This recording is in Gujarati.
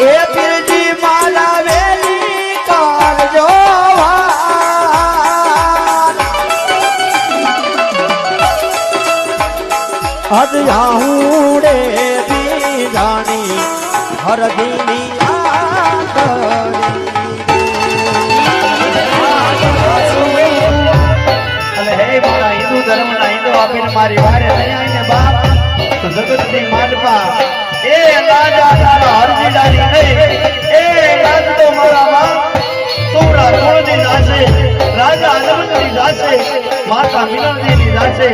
એ પીરજી મારા વેલી કરજો અજ આહુડે દી જાણી હરદીની મારી વારે આવીને બાપ તો જગતની માંડપા એ રાજા તારા હરજીડાની નહીં એ રાજ તો મારા બાપ સોરા સોળની જાશે રાજા અનંતની જાશે માતા મિનળની જાશે